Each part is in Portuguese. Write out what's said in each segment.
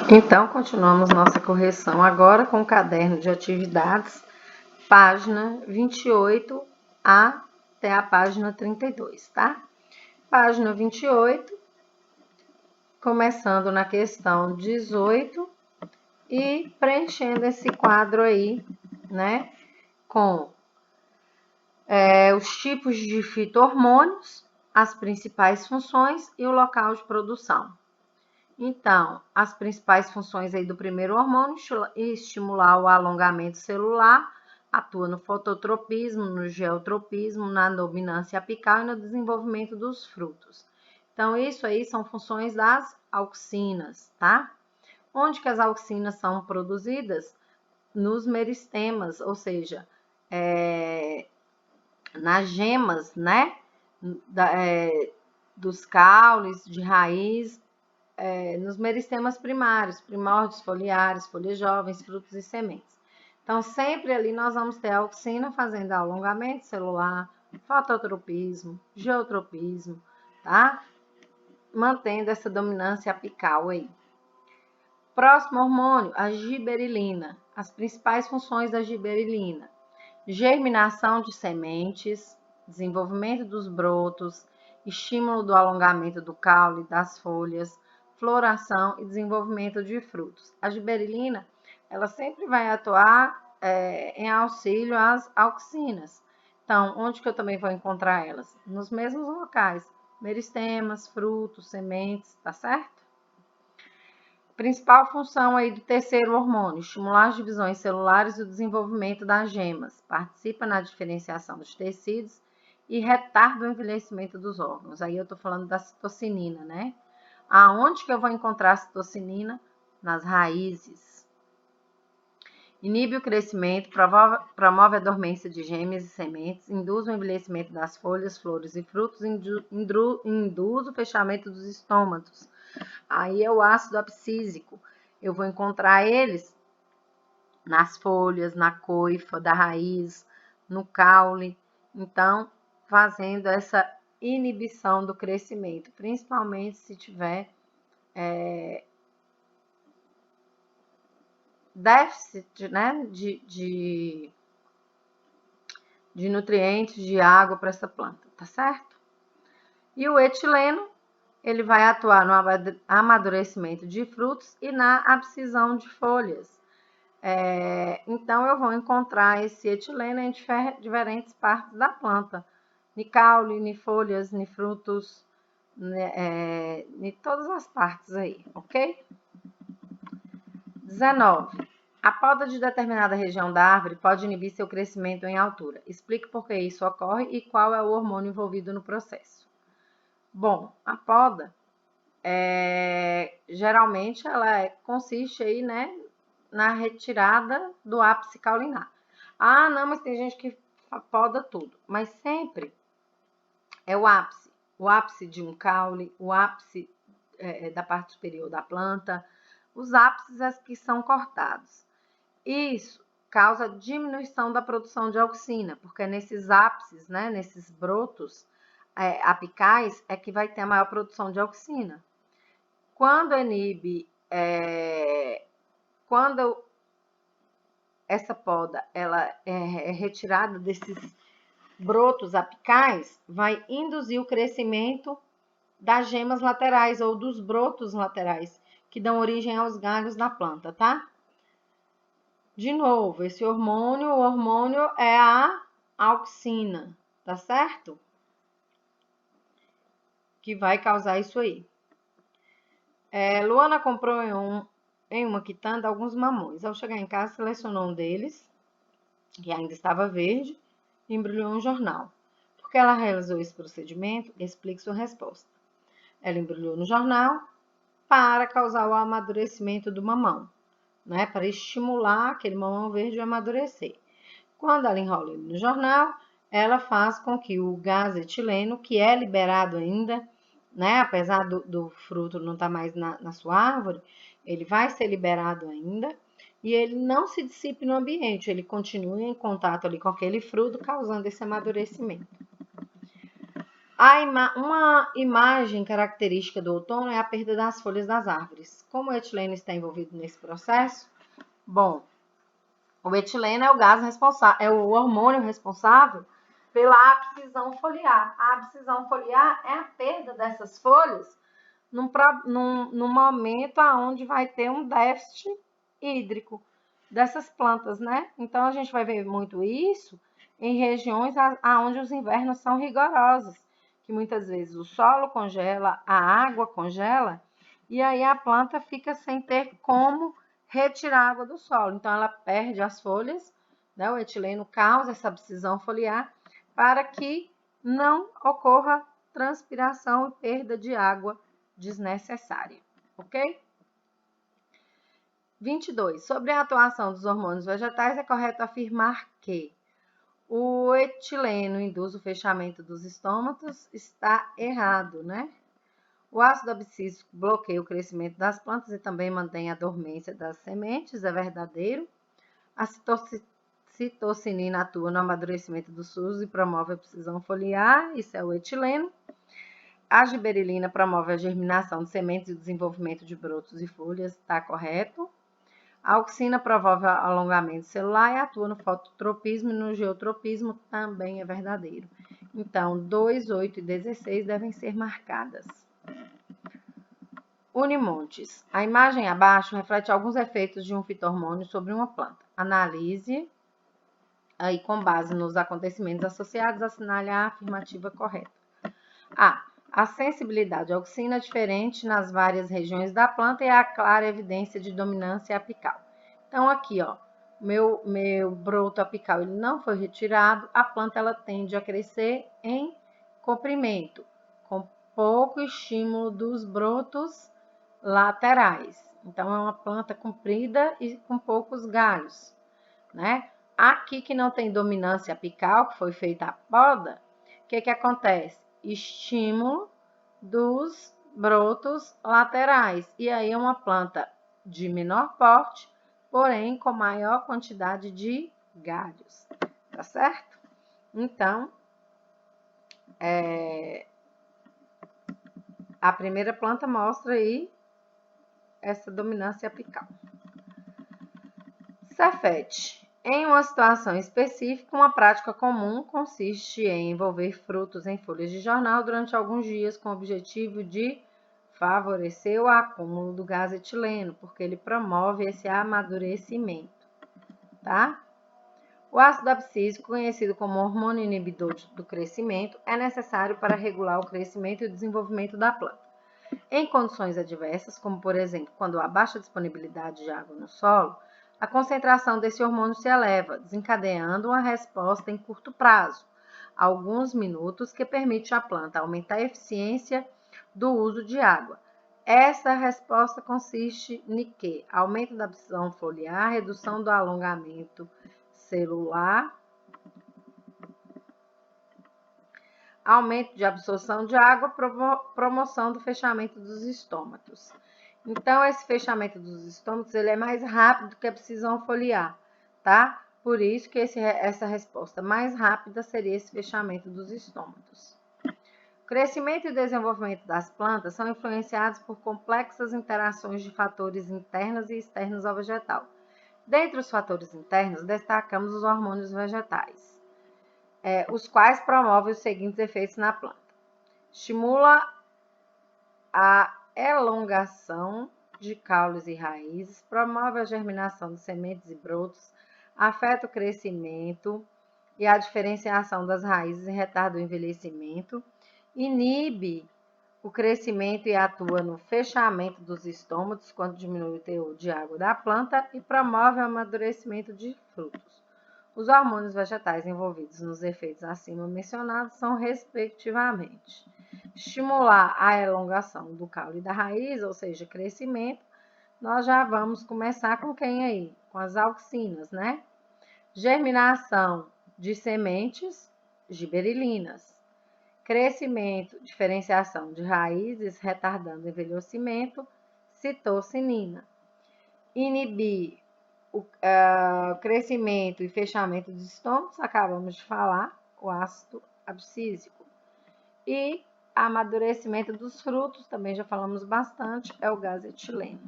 Então, continuamos nossa correção agora com o caderno de atividades, página 28 até a página 32, tá? Página 28, começando na questão 18 e preenchendo esse quadro aí, né? Com os tipos de fito-hormônios, as principais funções e o local de produção. Então, as principais funções aí do primeiro hormônio, estimular o alongamento celular, atua no fototropismo, no geotropismo, na dominância apical e no desenvolvimento dos frutos. Então, isso aí são funções das auxinas, tá? Onde que as auxinas são produzidas? Nos meristemas, ou seja, nas gemas, né? Dos caules, de raiz, nos meristemas primários, primórdios, foliares, folhas jovens, frutos e sementes. Então, sempre ali nós vamos ter a auxina fazendo alongamento celular, fototropismo, geotropismo, tá? Mantendo essa dominância apical aí. Próximo hormônio, a giberilina. As principais funções da giberilina: germinação de sementes, desenvolvimento dos brotos, estímulo do alongamento do caule, das folhas, floração e desenvolvimento de frutos. A giberilina, ela sempre vai atuar em auxílio às auxinas. Então, onde que eu também vou encontrar elas? Nos mesmos locais, meristemas, frutos, sementes, tá certo? Principal função aí do terceiro hormônio, estimular as divisões celulares e o desenvolvimento das gemas, participa na diferenciação dos tecidos e retarda o envelhecimento dos órgãos. Aí eu tô falando da citocinina, né? Aonde que eu vou encontrar a citocinina? Nas raízes. Inibe o crescimento, promove a dormência de gêmeas e sementes, induz o envelhecimento das folhas, flores e frutos, induz o fechamento dos estômatos. Aí é o ácido abscísico. Eu vou encontrar eles nas folhas, na coifa da raiz, no caule. Então, fazendo essa inibição do crescimento, principalmente se tiver déficit, né, de nutrientes, de água para essa planta, tá certo? E o etileno, ele vai atuar no amadurecimento de frutos e na abscisão de folhas. Então, eu vou encontrar esse etileno em diferentes partes da planta. Ni caule, ni folhas, ni frutos, em todas as partes aí, ok? 19. A poda de determinada região da árvore pode inibir seu crescimento em altura. Explique por que isso ocorre e qual é o hormônio envolvido no processo. Bom, a poda, geralmente, ela consiste aí, né, na retirada do ápice caulinar. Ah, não, mas tem gente que poda tudo. Mas sempre é o ápice de um caule, o ápice da parte superior da planta, os ápices que são cortados. Isso causa diminuição da produção de auxina, porque nesses ápices, né, nesses brotos apicais, é que vai ter a maior produção de auxina. Quando essa poda ela é retirada desses brotos apicais, vai induzir o crescimento das gemas laterais ou dos brotos laterais, que dão origem aos galhos da planta, tá? De novo, esse hormônio, o hormônio é a auxina, tá certo? Que vai causar isso aí. Luana comprou em uma quitanda alguns mamões. Ao chegar em casa, selecionou um deles, que ainda estava verde, e embrulhou um jornal. Por que ela realizou esse procedimento? Explique sua resposta. Ela embrulhou no jornal para causar o amadurecimento do mamão, né? Para estimular aquele mamão verde a amadurecer. Quando ela enrola ele no jornal, ela faz com que o gás etileno, que é liberado ainda, né? Apesar do fruto não estar mais na sua árvore, ele vai ser liberado ainda e ele não se dissipe no ambiente, ele continua em contato ali com aquele fruto, causando esse amadurecimento. Uma imagem característica do outono é a perda das folhas das árvores. Como o etileno está envolvido nesse processo? Bom, o etileno é o gás responsável, é o hormônio responsável pela abscisão foliar. A abscisão foliar é a perda dessas folhas num momento onde vai ter um déficit hídrico dessas plantas, né? Então, a gente vai ver muito isso em regiões onde os invernos são rigorosos, que muitas vezes o solo congela, a água congela, e aí a planta fica sem ter como retirar água do solo. Então, ela perde as folhas, né? O etileno causa essa abscisão foliar para que não ocorra transpiração e perda de água desnecessária, ok? 22. Sobre a atuação dos hormônios vegetais, é correto afirmar que o etileno induz o fechamento dos estômatos. Está errado, né? O ácido abscísico bloqueia o crescimento das plantas e também mantém a dormência das sementes. É verdadeiro. A citocinina atua no amadurecimento dos surdos e promove a abscisão foliar. Isso é o etileno. A giberelina promove a germinação de sementes e o desenvolvimento de brotos e folhas. Está correto. A auxina promove o alongamento celular e atua no fototropismo e no geotropismo. Também é verdadeiro. Então, 2, 8 e 16 devem ser marcadas. Unimontes. A imagem abaixo reflete alguns efeitos de um fito-hormônio sobre uma planta. Analise aí com base nos acontecimentos associados, assinale a afirmativa correta. A sensibilidade à auxina é diferente nas várias regiões da planta e há clara evidência de dominância apical. Então, aqui, ó, meu broto apical ele não foi retirado, a planta ela tende a crescer em comprimento, com pouco estímulo dos brotos laterais. Então, é uma planta comprida e com poucos galhos, né? Aqui que não tem dominância apical, que foi feita a poda, o que acontece? Estímulo dos brotos laterais. E aí é uma planta de menor porte, porém com maior quantidade de galhos. Tá certo? Então, a primeira planta mostra aí essa dominância apical. Cefete. Em uma situação específica, uma prática comum consiste em envolver frutos em folhas de jornal durante alguns dias com o objetivo de favorecer o acúmulo do gás etileno, porque ele promove esse amadurecimento, tá? O ácido abscísico, conhecido como hormônio inibidor do crescimento, é necessário para regular o crescimento e o desenvolvimento da planta. Em condições adversas, como por exemplo, quando há baixa disponibilidade de água no solo, a concentração desse hormônio se eleva, desencadeando uma resposta em curto prazo, alguns minutos, que permite à planta aumentar a eficiência do uso de água. Essa resposta consiste em que? Aumento da absorção foliar, redução do alongamento celular, aumento de absorção de água, promoção do fechamento dos estômatos. Então, esse fechamento dos estômatos ele é mais rápido que a abscisão foliar, tá? Por isso que essa resposta mais rápida seria esse fechamento dos estômatos. O crescimento e desenvolvimento das plantas são influenciados por complexas interações de fatores internos e externos ao vegetal. Dentre os fatores internos, destacamos os hormônios vegetais, os quais promovem os seguintes efeitos na planta. Estimula a elongação de caules e raízes, promove a germinação de sementes e brotos, afeta o crescimento e a diferenciação das raízes e retarda o envelhecimento, inibe o crescimento e atua no fechamento dos estômatos quando diminui o teor de água da planta e promove o amadurecimento de frutos. Os hormônios vegetais envolvidos nos efeitos acima mencionados são, respectivamente, estimular a elongação do caule da raiz, ou seja, crescimento. Nós já vamos começar com quem aí? Com as auxinas, né? Germinação de sementes, giberelinas. Crescimento, diferenciação de raízes, retardando o envelhecimento, citocinina. Inibir o crescimento e fechamento dos estômagos, acabamos de falar, o ácido abscísico. E amadurecimento dos frutos, também já falamos bastante, é o gás etileno.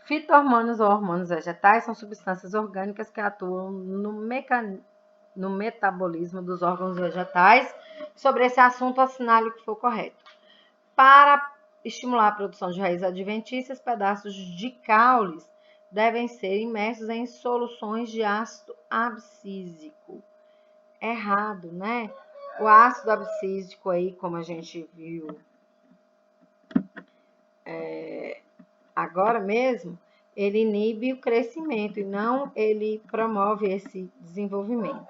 Fito-hormônios ou hormônios vegetais são substâncias orgânicas que atuam no metabolismo dos órgãos vegetais. Sobre esse assunto, assinale o que for correto. Para estimular a produção de raízes adventícias, pedaços de caules devem ser imersos em soluções de ácido abscísico. Errado, né? O ácido abscísico aí, como a gente viu agora mesmo, ele inibe o crescimento e não ele promove esse desenvolvimento.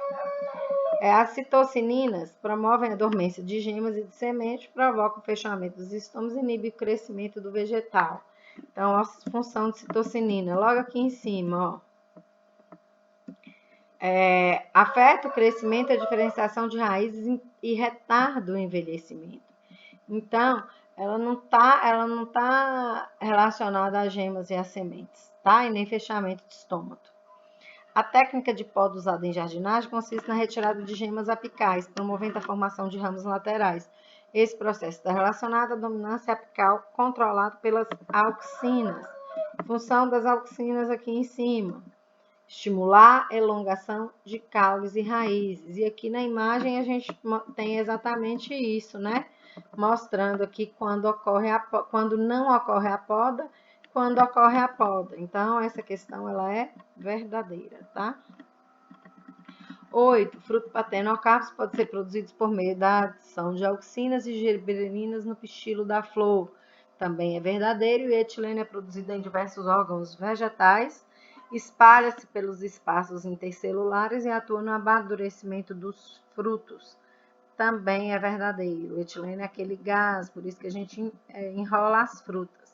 As citocininas promovem a dormência de gemas e de sementes, provocam o fechamento dos estômagos e inibem o crescimento do vegetal. Então, a função de citocinina, logo aqui em cima, ó. Afeta o crescimento e a diferenciação de raízes e retarda o envelhecimento. Então, ela não tá relacionada às gemas e às sementes, tá? E nem fechamento de estômago. A técnica de poda usada em jardinagem consiste na retirada de gemas apicais, promovendo a formação de ramos laterais. Esse processo está relacionado à dominância apical controlada pelas auxinas. Função das auxinas aqui em cima: estimular a elongação de caules e raízes. E aqui na imagem a gente tem exatamente isso, né? Mostrando aqui quando não ocorre a poda, quando ocorre a poda. Então, essa questão ela é verdadeira, tá? 8. Fruto paterno-carpos pode ser produzido por meio da adição de auxinas e giberelinas no pistilo da flor. Também é verdadeiro, e o etileno é produzido em diversos órgãos vegetais, espalha-se pelos espaços intercelulares e atua no amadurecimento dos frutos. Também é verdadeiro. O etileno é aquele gás, por isso que a gente enrola as frutas.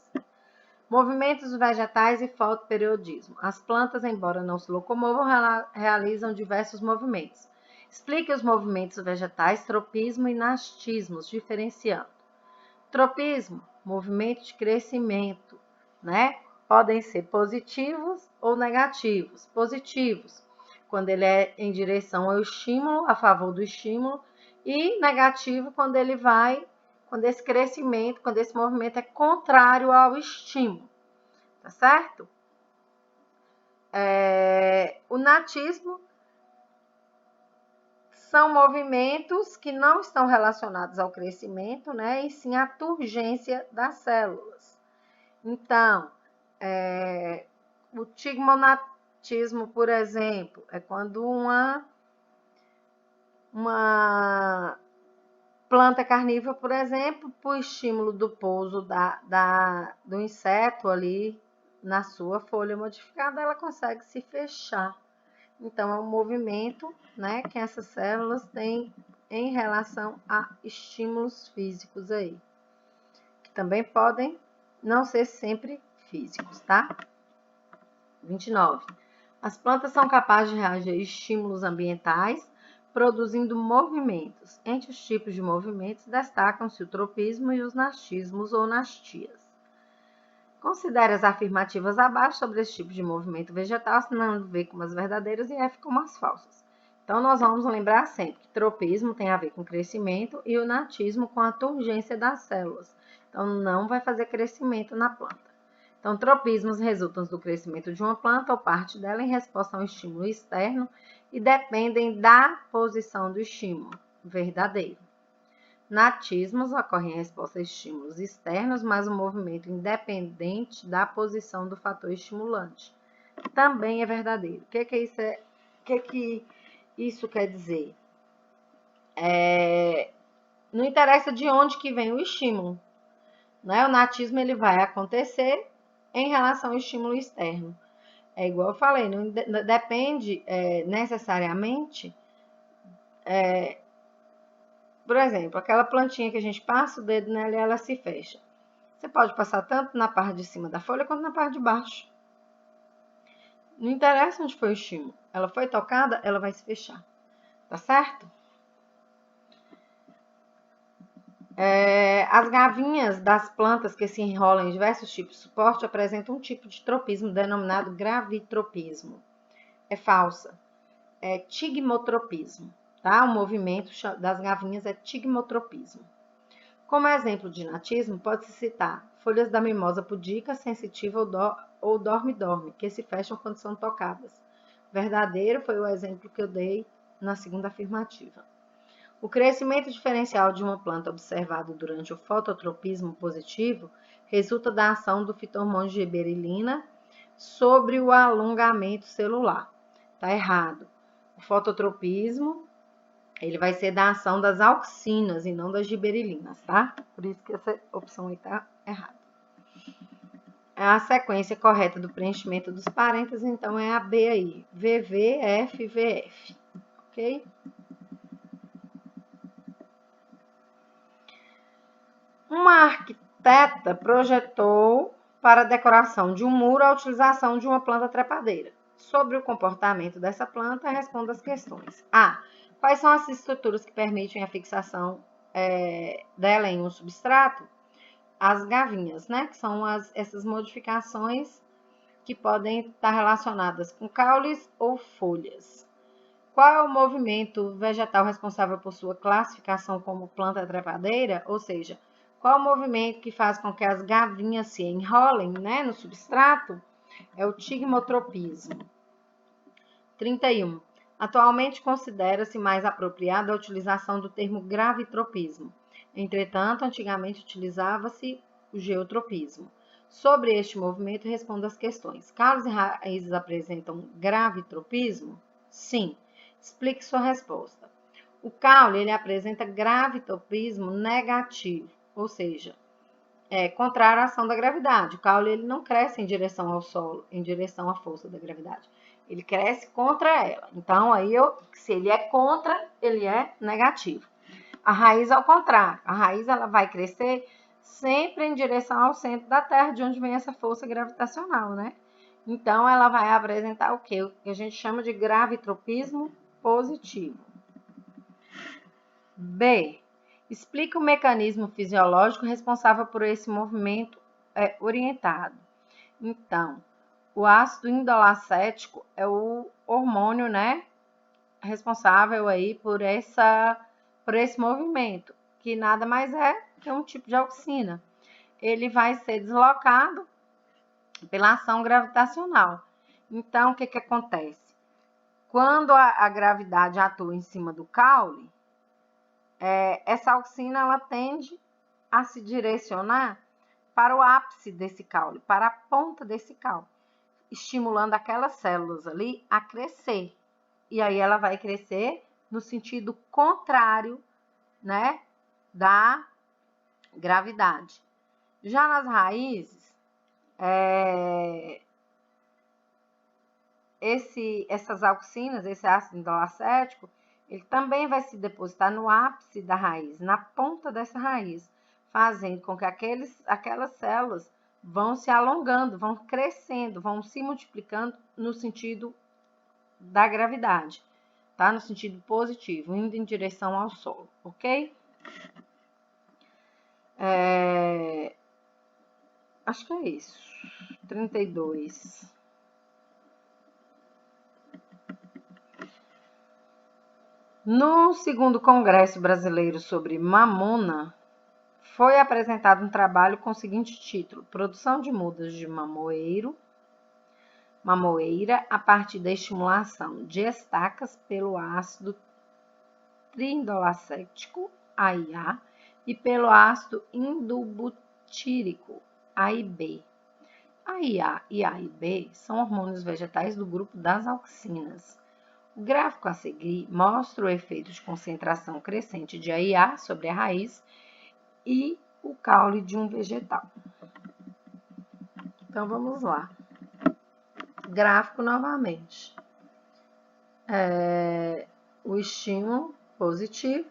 Movimentos vegetais e fotoperiodismo. As plantas, embora não se locomovam, realizam diversos movimentos. Explique os movimentos vegetais, tropismo e nastismos, diferenciando. Tropismo, movimento de crescimento, né? Podem ser positivos ou negativos. Positivos, quando ele é em direção ao estímulo, a favor do estímulo, e negativo, quando esse crescimento, quando esse movimento é contrário ao estímulo, tá certo? O natismo são movimentos que não estão relacionados ao crescimento, né, e sim à turgência das células. Então, o tigmonatismo, por exemplo, é quando uma planta carnívora, por exemplo, por estímulo do pouso do inseto ali na sua folha modificada, ela consegue se fechar. Então, é um movimento, né, que essas células têm em relação a estímulos físicos aí, que também podem não ser sempre físicos, tá? 29. As plantas são capazes de reagir a estímulos ambientais, produzindo movimentos. Entre os tipos de movimentos, destacam-se o tropismo e os nastismos ou nastias. Considere as afirmativas abaixo sobre esse tipo de movimento vegetal, assinando V como as verdadeiras e F como as falsas. Então, nós vamos lembrar sempre que tropismo tem a ver com crescimento e o natismo com a turgência das células. Então, não vai fazer crescimento na planta. Então, tropismos resultam do crescimento de uma planta ou parte dela em resposta a um estímulo externo e dependem da posição do estímulo. Verdadeiro. Natismos ocorrem em resposta a estímulos externos, mas o movimento independente da posição do fator estimulante. Também é verdadeiro. O que isso quer dizer? Não interessa de onde que vem o estímulo, né? O natismo ele vai acontecer em relação ao estímulo externo. É igual eu falei, não depende necessariamente. Por exemplo, aquela plantinha que a gente passa o dedo nela e ela se fecha. Você pode passar tanto na parte de cima da folha quanto na parte de baixo. Não interessa onde foi o estímulo. Ela foi tocada, ela vai se fechar. Tá certo? As gavinhas das plantas que se enrolam em diversos tipos de suporte apresentam um tipo de tropismo denominado gravitropismo. É falsa. É tigmotropismo. tá? O movimento das gavinhas é tigmotropismo. Como exemplo de natismo, pode-se citar folhas da mimosa pudica, sensitiva ou dorme-dorme, que se fecham quando são tocadas. Verdadeiro foi o exemplo que eu dei na segunda afirmativa. O crescimento diferencial de uma planta observado durante o fototropismo positivo resulta da ação do fito-hormônio giberelina sobre o alongamento celular. Está errado. O fototropismo ele vai ser da ação das auxinas e não das giberelinas, tá? Por isso que essa opção aí está errada. A sequência correta do preenchimento dos parênteses, então, é a B aí. VV, F, VF. Ok? Uma arquiteta projetou para a decoração de um muro a utilização de uma planta trepadeira. Sobre o comportamento dessa planta, responda as questões. A. Quais são as estruturas que permitem a fixação dela em um substrato? As gavinhas, né? Que são essas modificações que podem estar relacionadas com caules ou folhas. Qual é o movimento vegetal responsável por sua classificação como planta trepadeira? Ou seja, qual o movimento que faz com que as gavinhas se enrolem, né, no substrato? É o tigmotropismo. 31. Atualmente considera-se mais apropriada a utilização do termo gravitropismo. Entretanto, antigamente utilizava-se o geotropismo. Sobre este movimento, responda as questões. Caules e raízes apresentam gravitropismo? Sim. Explique sua resposta. O caule ele apresenta gravitropismo negativo, ou seja, contrário à ação da gravidade. O caule ele não cresce em direção ao solo, em direção à força da gravidade. Ele cresce contra ela. Então, aí se ele é contra, ele é negativo. A raiz, ao contrário. A raiz ela vai crescer sempre em direção ao centro da Terra, de onde vem essa força gravitacional, né? Então, ela vai apresentar o quê? O que a gente chama de gravitropismo positivo. B. Explica o mecanismo fisiológico responsável por esse movimento orientado. Então, o ácido indolacético é o hormônio, né, responsável aí por esse movimento, que nada mais é que um tipo de auxina. Ele vai ser deslocado pela ação gravitacional. Então, o que acontece? Quando a gravidade atua em cima do caule, essa auxina ela tende a se direcionar para o ápice desse caule, para a ponta desse caule, estimulando aquelas células ali a crescer. E aí ela vai crescer no sentido contrário, né, da gravidade. Já nas raízes, essas auxinas, esse ácido indolacético, ele também vai se depositar no ápice da raiz, na ponta dessa raiz, fazendo com que aquelas células vão se alongando, vão crescendo, vão se multiplicando no sentido da gravidade, tá? No sentido positivo, indo em direção ao solo, ok? Acho que é isso. 32. No segundo Congresso Brasileiro sobre Mamona, foi apresentado um trabalho com o seguinte título: Produção de mudas de mamoeira a partir da estimulação de estacas pelo ácido triindolacético, AIA, e pelo ácido indubutírico, AIB. AIA e AIB são hormônios vegetais do grupo das auxinas. O gráfico a seguir mostra o efeito de concentração crescente de AIA sobre a raiz e o caule de um vegetal. Então, vamos lá. Gráfico novamente. O estímulo positivo,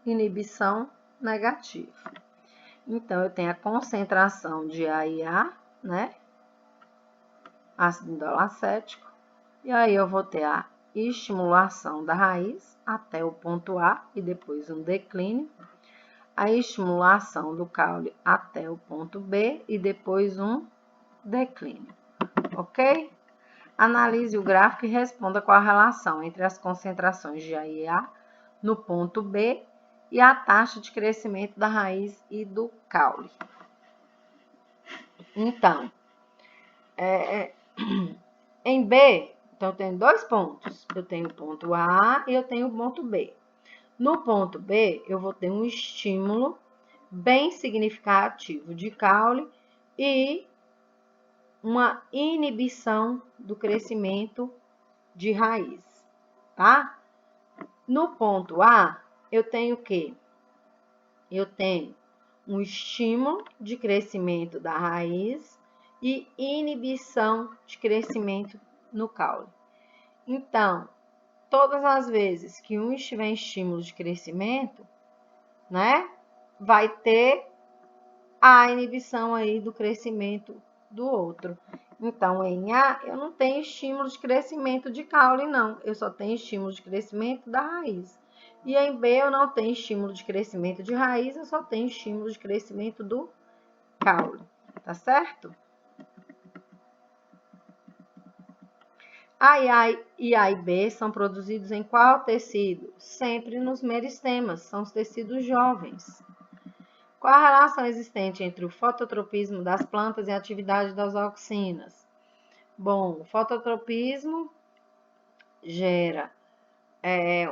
inibição negativa. Então, eu tenho a concentração de AIA, né? Ácido indolacético. E aí, eu vou ter a estimulação da raiz até o ponto A e depois um declínio. A estimulação do caule até o ponto B e depois um declínio, ok? Analise o gráfico e responda qual a relação entre as concentrações de AIA no ponto B e a taxa de crescimento da raiz e do caule. Então, em B, então eu tenho 2 pontos. Eu tenho o ponto A e eu tenho o ponto B. No ponto B, eu vou ter um estímulo bem significativo de caule e uma inibição do crescimento de raiz, tá? No ponto A, eu tenho o quê? Eu tenho um estímulo de crescimento da raiz e inibição de crescimento no caule. Então, todas as vezes que um estiver em estímulo de crescimento, né, vai ter a inibição aí do crescimento do outro. Então, em A, eu não tenho estímulo de crescimento de caule, não. Eu só tenho estímulo de crescimento da raiz. E em B, eu não tenho estímulo de crescimento de raiz, eu só tenho estímulo de crescimento do caule. Tá certo? A e B são produzidos em qual tecido? Sempre nos meristemas, são os tecidos jovens. Qual a relação existente entre o fototropismo das plantas e a atividade das auxinas? Bom, o fototropismo gera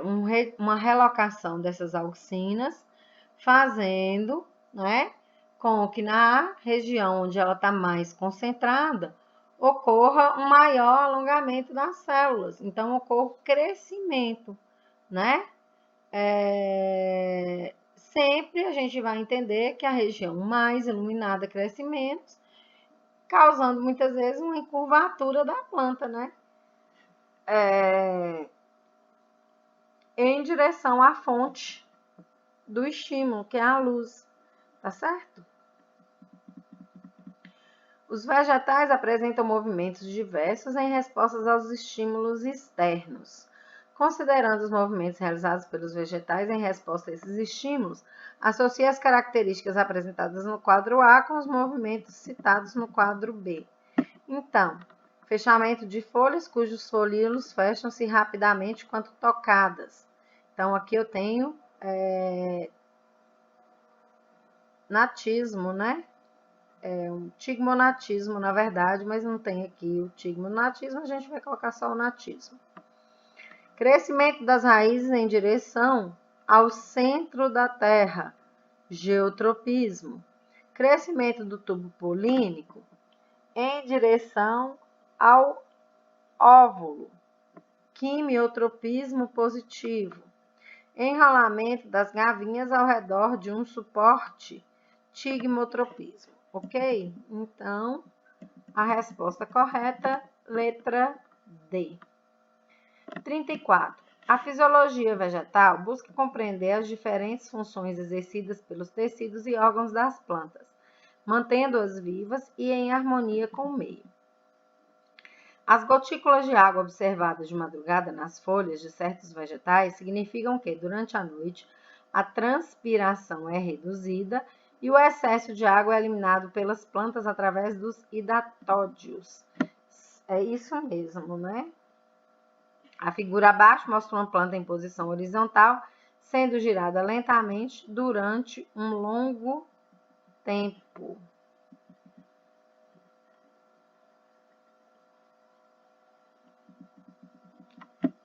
uma relocação dessas auxinas, fazendo, né, com que na região onde ela está mais concentrada, ocorra um maior alongamento das células. Então, ocorre o crescimento, né? Sempre a gente vai entender que a região mais iluminada cresce menos, causando muitas vezes uma encurvatura da planta, né? Em direção à fonte do estímulo, que é a luz, tá certo? Os vegetais apresentam movimentos diversos em respostas aos estímulos externos. Considerando os movimentos realizados pelos vegetais em resposta a esses estímulos, associe as características apresentadas no quadro A com os movimentos citados no quadro B. Então, fechamento de folhas cujos folíolos fecham-se rapidamente quando tocadas. Então, aqui eu tenho natismo, né? Um tigmonatismo, na verdade, mas não tem aqui o tigmonatismo, a gente vai colocar só o natismo. Crescimento das raízes em direção ao centro da terra, geotropismo. Crescimento do tubo polínico em direção ao óvulo, quimiotropismo positivo. Enrolamento das gavinhas ao redor de um suporte, tigmotropismo. Ok? Então, a resposta correta, letra D. 34. A fisiologia vegetal busca compreender as diferentes funções exercidas pelos tecidos e órgãos das plantas, mantendo-as vivas e em harmonia com o meio. As gotículas de água observadas de madrugada nas folhas de certos vegetais significam que, durante a noite, a transpiração é reduzida e o excesso de água é eliminado pelas plantas através dos hidatódios. É isso mesmo, né? A figura abaixo mostra uma planta em posição horizontal, sendo girada lentamente durante um longo tempo.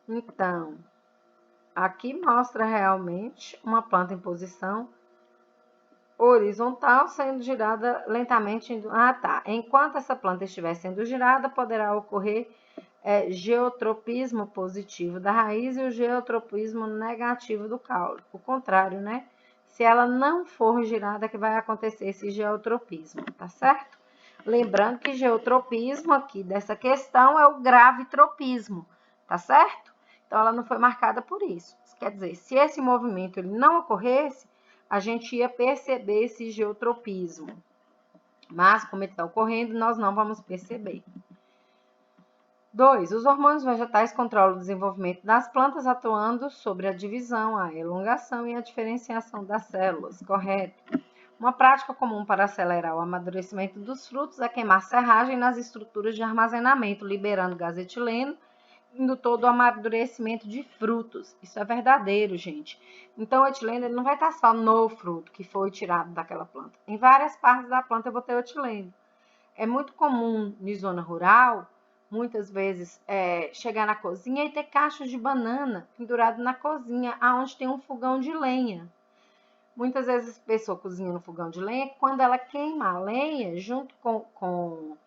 Então, aqui mostra realmente uma planta em posição horizontal, sendo girada lentamente. Enquanto essa planta estiver sendo girada, poderá ocorrer geotropismo positivo da raiz e o geotropismo negativo do caule. O contrário, né? Se ela não for girada, que vai acontecer esse geotropismo, tá certo? Lembrando que geotropismo aqui dessa questão é o gravitropismo, tá certo? Então, ela não foi marcada por isso. Isso quer dizer, se esse movimento ele não ocorresse, a gente ia perceber esse geotropismo. Mas, como ele está ocorrendo, nós não vamos perceber. 2. Os hormônios vegetais controlam o desenvolvimento das plantas, atuando sobre a divisão, a elongação e a diferenciação das células. Correto? Uma prática comum para acelerar o amadurecimento dos frutos é queimar serragem nas estruturas de armazenamento, liberando gás etileno indutor do amadurecimento de frutos. Isso é verdadeiro, gente. Então, o etileno ele não vai estar só no fruto que foi tirado daquela planta. Em várias partes da planta eu vou ter o etileno. É muito comum em zona rural, muitas vezes, chegar na cozinha e ter cachos de banana pendurado na cozinha, aonde tem um fogão de lenha. Muitas vezes a pessoa cozinha no fogão de lenha, quando ela queima a lenha, junto com o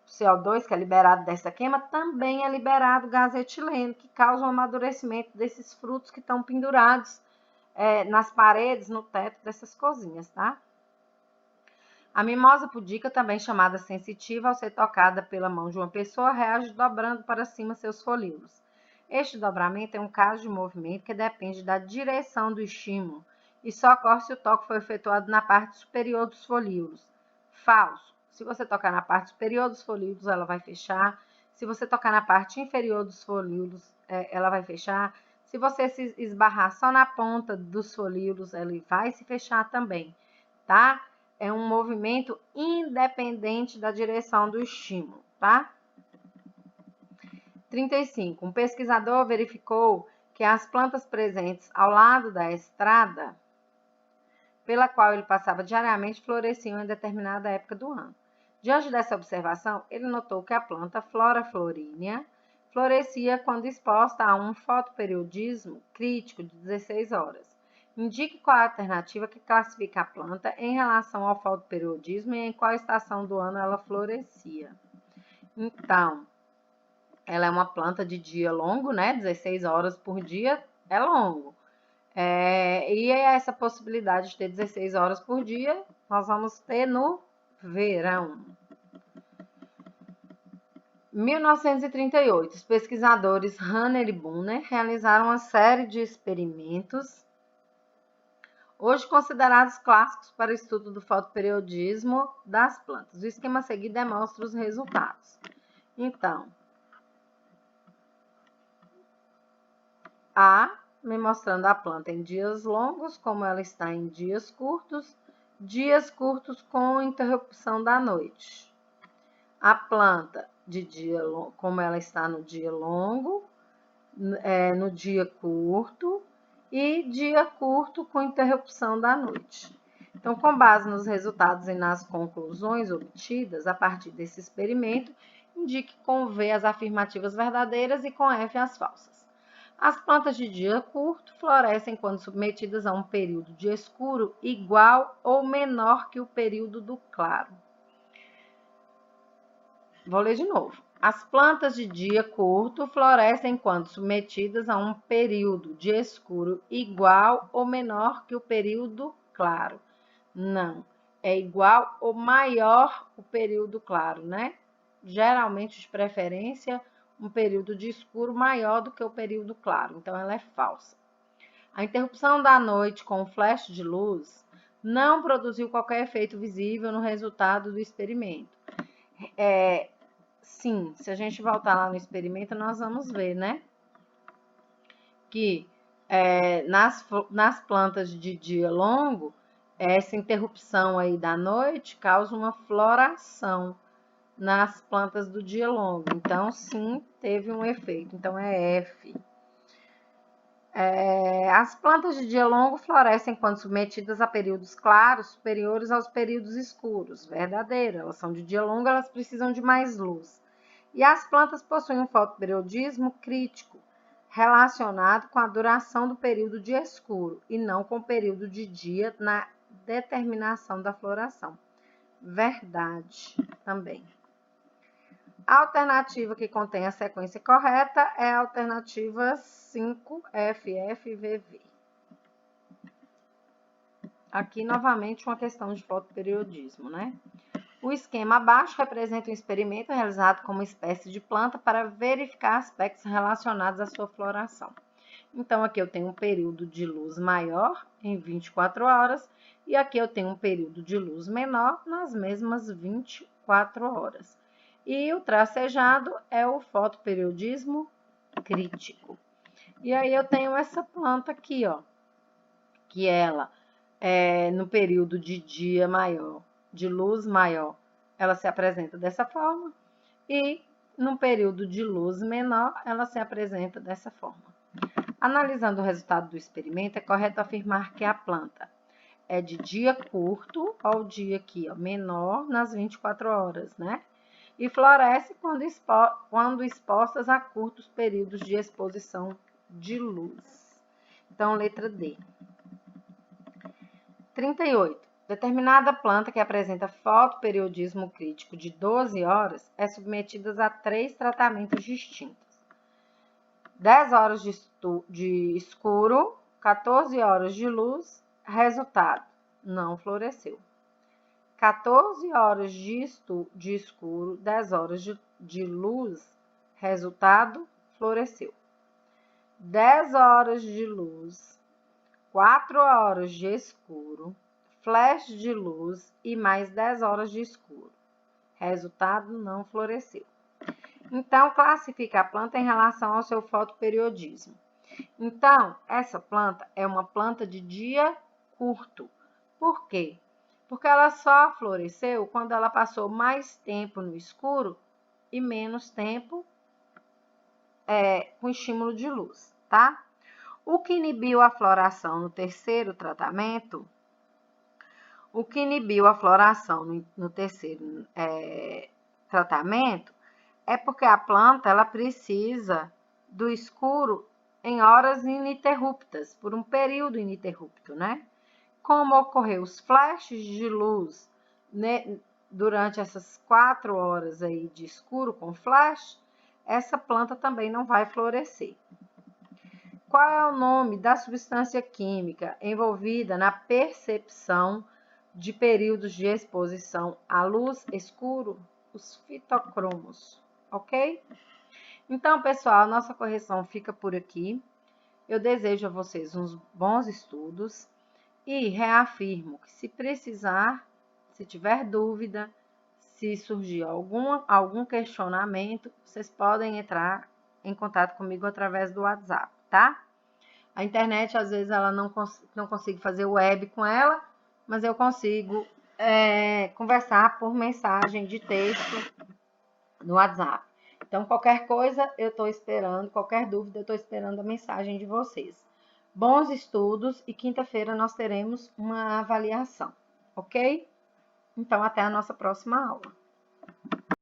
CO2 que é liberado dessa queima, também é liberado gás etileno, que causa o amadurecimento desses frutos que estão pendurados nas paredes, no teto dessas cozinhas, tá? A mimosa pudica, também chamada sensitiva, ao ser tocada pela mão de uma pessoa, reage dobrando para cima seus folíolos. Este dobramento é um caso de movimento que depende da direção do estímulo e só ocorre se o toque for efetuado na parte superior dos folíolos. Falso. Se você tocar na parte superior dos folíolos, ela vai fechar. Se você tocar na parte inferior dos folíolos, ela vai fechar. Se você se esbarrar só na ponta dos folíolos, ela vai se fechar também, tá? É um movimento independente da direção do estímulo, tá? 35. Um pesquisador verificou que as plantas presentes ao lado da estrada, pela qual ele passava diariamente, floresciam em determinada época do ano. Diante dessa observação, ele notou que a planta Flora florinea florescia quando exposta a um fotoperiodismo crítico de 16 horas. Indique qual a alternativa que classifica a planta em relação ao fotoperiodismo e em qual estação do ano ela florescia. Então, ela é uma planta de dia longo, né? 16 horas por dia é longo. E essa possibilidade de ter 16 horas por dia, nós vamos ter no verão. 1938, os pesquisadores Hanner e Bunner realizaram uma série de experimentos, hoje considerados clássicos para o estudo do fotoperiodismo das plantas. O esquema a seguir demonstra os resultados. Então, A, me mostrando a planta em dias longos, como ela está em dias curtos com interrupção da noite. A planta de dia longo, como ela está no dia longo, no dia curto, e dia curto com interrupção da noite. Então, com base nos resultados e nas conclusões obtidas a partir desse experimento, indique com V as afirmativas verdadeiras e com F as falsas. As plantas de dia curto florescem quando submetidas a um período de escuro igual ou menor que o período do claro. Vou ler de novo. As plantas de dia curto florescem quando submetidas a um período de escuro igual ou menor que o período claro. Não, é igual ou maior o período claro, né? Geralmente, de preferência, um período de escuro maior do que o período claro, então ela é falsa. A interrupção da noite com o flash de luz não produziu qualquer efeito visível no resultado do experimento. Sim, se a gente voltar lá no experimento, nós vamos ver, né? Que nas plantas de dia longo, essa interrupção aí da noite causa uma floração nas plantas do dia longo. Então, sim, teve um efeito. Então, é F. As plantas de dia longo florescem quando submetidas a períodos claros superiores aos períodos escuros. Verdadeiro, elas são de dia longo, elas precisam de mais luz. E as plantas possuem um fotoperiodismo crítico, relacionado com a duração do período de escuro e não com o período de dia na determinação da floração. Verdade também. A alternativa que contém a sequência correta é a alternativa 5FFVV. Aqui, novamente, uma questão de fotoperiodismo, né? O esquema abaixo representa um experimento realizado com uma espécie de planta para verificar aspectos relacionados à sua floração. Então, aqui eu tenho um período de luz maior em 24 horas e aqui eu tenho um período de luz menor nas mesmas 24 horas. E o tracejado é o fotoperiodismo crítico. E aí eu tenho essa planta aqui, ó, que ela no período de dia maior, de luz maior, ela se apresenta dessa forma, e num período de luz menor, ela se apresenta dessa forma. Analisando o resultado do experimento, é correto afirmar que a planta é de dia curto, ó, o dia aqui, ó, menor nas 24 horas, né? E floresce quando expostas a curtos períodos de exposição de luz. Então, letra D. 38. Determinada planta que apresenta fotoperiodismo crítico de 12 horas é submetida a 3 tratamentos distintos. 10 horas de escuro, 14 horas de luz, resultado, não floresceu. 14 horas de escuro, 10 horas de luz, resultado, floresceu. 10 horas de luz, 4 horas de escuro, flash de luz e mais 10 horas de escuro. Resultado, não floresceu. Então, classifica a planta em relação ao seu fotoperiodismo. Então, essa planta é uma planta de dia curto. Por quê? Porque ela só floresceu quando ela passou mais tempo no escuro e menos tempo com estímulo de luz, tá? O que inibiu a floração no terceiro tratamento? O que inibiu a floração no terceiro tratamento é porque a planta ela precisa do escuro em horas ininterruptas, por um período ininterrupto, né? Como ocorreu os flashes de luz, né, durante essas 4 horas aí de escuro com flash, essa planta também não vai florescer. Qual é o nome da substância química envolvida na percepção de períodos de exposição à luz escuro? Os fitocromos, ok? Então, pessoal, a nossa correção fica por aqui. Eu desejo a vocês uns bons estudos e reafirmo que se precisar, se tiver dúvida, se surgir algum questionamento, vocês podem entrar em contato comigo através do WhatsApp, tá? A internet, às vezes, ela não consigo fazer web com ela, mas eu consigo conversar por mensagem de texto no WhatsApp. Então, qualquer coisa, eu estou esperando, qualquer dúvida, eu estou esperando a mensagem de vocês. Bons estudos e quinta-feira nós teremos uma avaliação, ok? Então, até a nossa próxima aula.